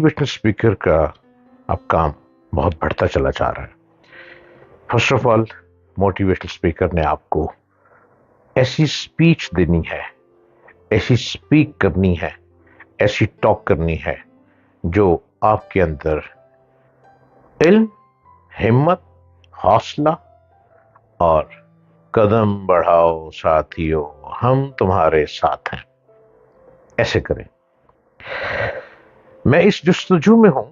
Motivational speaker का अब काम बहुत बढ़ता चला जा रहा है। First of all, motivational speaker ने आपको ऐसी स्पीच देनी है, ऐसी स्पीक करनी है, ऐसी टॉक करनी है जो आपके अंदर इल्म, हिम्मत, हौसला और कदम बढ़ाओ साथियों, हम तुम्हारे साथ हैं, ऐसे करें। मैं इस जस्तजू में हूं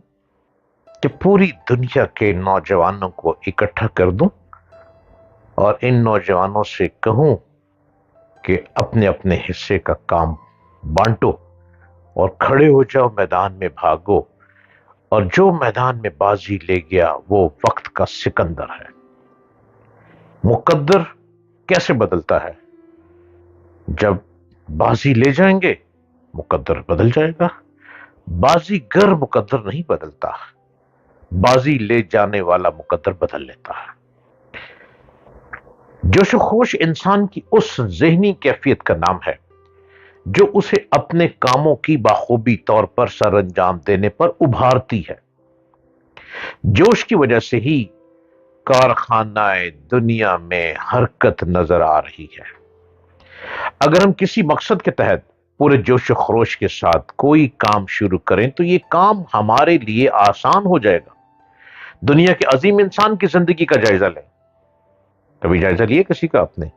कि पूरी दुनिया के नौजवानों को इकट्ठा कर दूं और इन नौजवानों से कहूं कि अपने अपने हिस्से का काम बांटो और खड़े हो जाओ, मैदान में भागो, और जो मैदान में बाजी ले गया वो वक्त का सिकंदर है। मुकद्दर कैसे बदलता है? जब बाजी ले जाएंगे मुकद्दर बदल जाएगा। बाजीगर मुकद्दर नहीं बदलता, बाजी ले जाने वाला मुकद्दर बदल लेता है। जोशो खोश इंसान की उस ज़हनी कैफियत का नाम है जो उसे अपने कामों की बाखूबी तौर पर सरअंजाम देने पर उभारती है। जोश की वजह से ही कारखानाए दुनिया में हरकत नजर आ रही है। अगर हम किसी मकसद के तहत पूरे जोश खरोश के साथ कोई काम शुरू करें तो ये काम हमारे लिए आसान हो जाएगा। दुनिया के अजीम इंसान की जिंदगी का जायजा लें। कभी जायजा लिए किसी का? आपने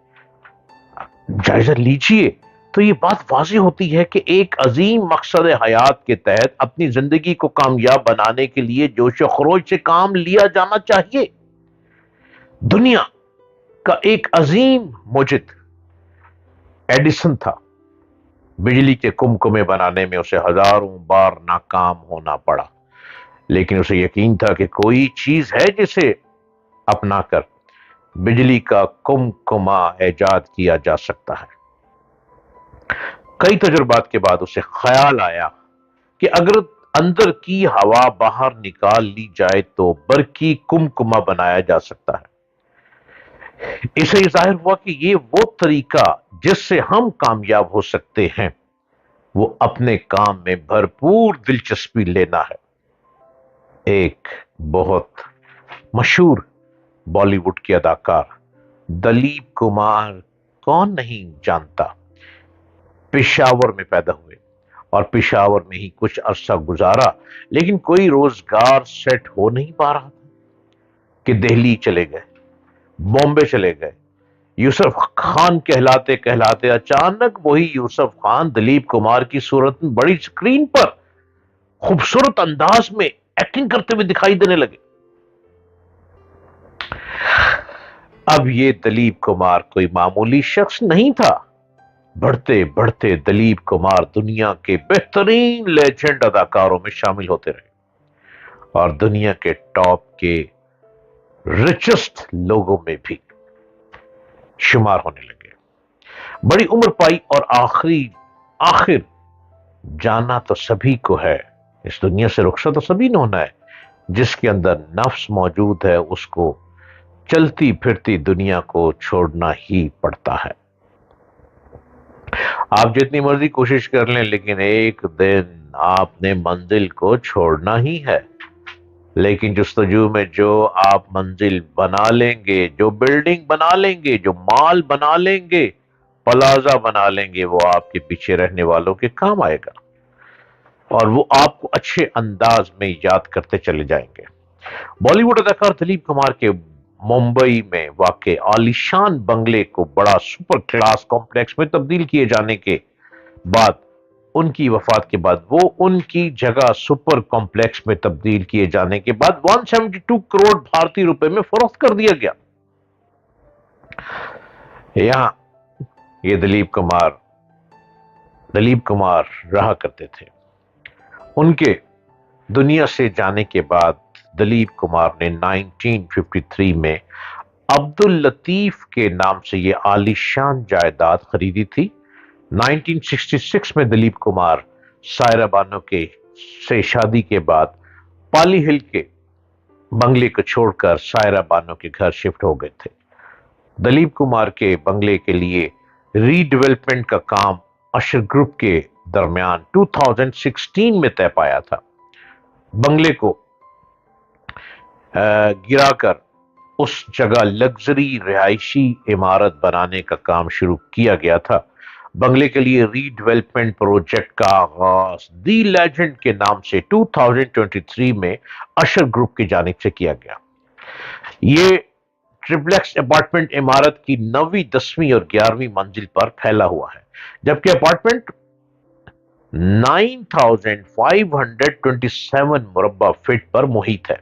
जायजा लीजिए तो ये बात वाज़ेह होती है कि एक अजीम मकसद हयात के तहत अपनी जिंदगी को कामयाब बनाने के लिए जोश खरोश से काम लिया जाना चाहिए। दुनिया का एक अजीम मुजिद एडिसन था। बिजली के कुमकुमे बनाने में उसे हजारों बार नाकाम होना पड़ा, लेकिन उसे यकीन था कि कोई चीज है जिसे अपनाकर बिजली का कुमकुमा ऐजाद किया जा सकता है। कई तजुर्बात के बाद उसे ख्याल आया कि अगर अंदर की हवा बाहर निकाल ली जाए तो बरकी कुमकुमा बनाया जा सकता है। इसे जाहिर हुआ कि ये वो तरीका जिससे हम कामयाब हो सकते हैं वो अपने काम में भरपूर दिलचस्पी लेना है। एक बहुत मशहूर बॉलीवुड के अदाकार दलीप कुमार, कौन नहीं जानता, पेशावर में पैदा हुए और पेशावर में ही कुछ अरसा गुजारा, लेकिन कोई रोजगार सेट हो नहीं पा रहा था कि दिल्ली चले गए, बॉम्बे चले गए। यूसुफ खान कहलाते कहलाते अचानक वही यूसुफ खान दलीप कुमार की सूरत में बड़ी स्क्रीन पर खूबसूरत अंदाज में एक्टिंग करते हुए दिखाई देने लगे। अब ये दलीप कुमार कोई मामूली शख्स नहीं था। बढ़ते बढ़ते दलीप कुमार दुनिया के बेहतरीन लेजेंड अदाकारों में शामिल होते रहे और दुनिया के टॉप के रिचेस्ट लोगों में भी शुमार होने लगे। बड़ी उम्र पाई और आखिर जाना तो सभी को है, इस दुनिया से रुखसत तो सभी ने होना है। जिसके अंदर नफ्स मौजूद है उसको चलती फिरती दुनिया को छोड़ना ही पड़ता है। आप जितनी मर्जी कोशिश कर लें, लेकिन एक दिन आपने मंजिल को छोड़ना ही है। लेकिन जस्तजू में जो आप मंजिल बना लेंगे, जो बिल्डिंग बना लेंगे, जो माल बना लेंगे, प्लाजा बना लेंगे, वो आपके पीछे रहने वालों के काम आएगा और वो आपको अच्छे अंदाज में याद करते चले जाएंगे। बॉलीवुड अदाकार दलीप कुमार के मुंबई में वाक़े आलीशान बंगले को बड़ा सुपर क्लास कॉम्प्लेक्स में तब्दील किए जाने के बाद, उनकी वफात के बाद, वो उनकी जगह सुपर कॉम्प्लेक्स में तब्दील किए जाने के बाद 172 करोड़ भारतीय रुपए में फरोख्त कर दिया गया। यहां ये दलीप कुमार रहा करते थे। उनके दुनिया से जाने के बाद दलीप कुमार ने 1953 में अब्दुल लतीफ के नाम से ये आलीशान जायदाद खरीदी थी। 1966 में दलीप कुमार सायरा बानो से शादी के बाद पाली हिल के बंगले को छोड़कर सायरा बानो के घर शिफ्ट हो गए थे। दलीप कुमार के बंगले के लिए रीडेवलपमेंट का काम अशर ग्रुप के दरमियान 2016 में तय पाया था। बंगले को गिराकर उस जगह लग्जरी रिहायशी इमारत बनाने का काम शुरू किया गया था। बंगले के लिए रीडेवलपमेंट प्रोजेक्ट का आगाज दी लेजेंड के नाम से 2023 में अशर ग्रुप की जानिब से किया गया। ये ट्रिप्लेक्स अपार्टमेंट इमारत की 9वीं, 10वीं और 11वीं मंजिल पर फैला हुआ है, जबकि अपार्टमेंट 9527 मुरब्बा फीट पर मुहित है।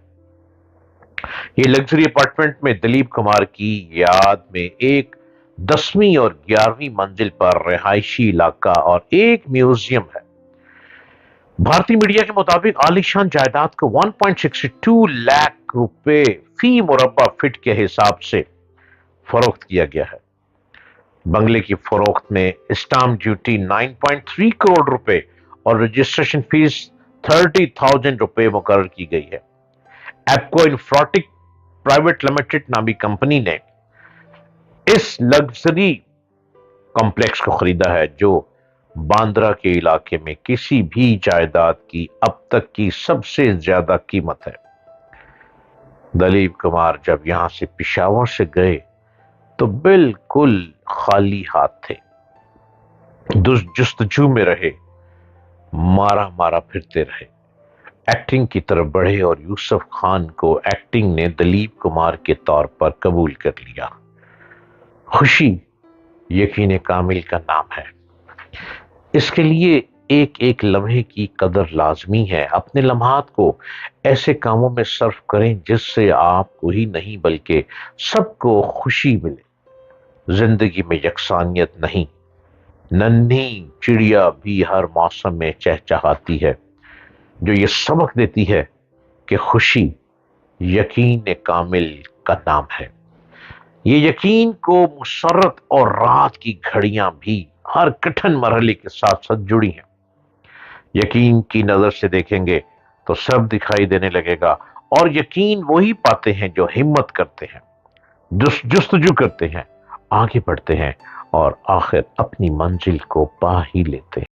ये लग्जरी अपार्टमेंट में दिलीप कुमार की याद में एक 10वीं और 11वीं मंजिल पर रिहायशी इलाका और एक म्यूजियम है। भारतीय मीडिया के मुताबिक आलीशान जायदाद को 1.62 लाख रुपए फी मुरब्बा फीट के हिसाब से फरोख्त किया गया है। बंगले की फरोख्त में स्टाम्प ड्यूटी 9.3 करोड़ रुपए और रजिस्ट्रेशन फीस 30,000 रुपए मुकर्रर की गई है। एप्को इंफ्राटेक प्राइवेट लिमिटेड नामी कंपनी ने इस लग्जरी कॉम्प्लेक्स को खरीदा है, जो बांद्रा के इलाके में किसी भी जायदाद की अब तक की सबसे ज्यादा कीमत है। दलीप कुमार जब यहां से पेशावर से गए तो बिल्कुल खाली हाथ थे। जुस्तजू में रहे, मारा मारा फिरते रहे, एक्टिंग की तरफ बढ़े और यूसुफ खान को एक्टिंग ने दलीप कुमार के तौर पर कबूल कर लिया। खुशी यकीन कामिल का नाम है। इसके लिए एक एक लम्हे की कदर लाजमी है। अपने लम्हात को ऐसे कामों में सर्फ करें जिससे आपको ही नहीं बल्कि सबको खुशी मिले। जिंदगी में यकसानियत नहीं, नन्ही चिड़िया भी हर मौसम में चहचहाती है, जो ये सबक देती है कि खुशी यकीन कामिल का नाम है। ये यकीन को मुसर्रत और रात की घड़ियां भी हर कठिन मरहले के साथ साथ जुड़ी हैं। यकीन की नजर से देखेंगे तो सब दिखाई देने लगेगा, और यकीन वही पाते हैं जो हिम्मत करते हैं, जुस्तजू करते हैं, आगे बढ़ते हैं और आखिर अपनी मंजिल को पा ही लेते हैं।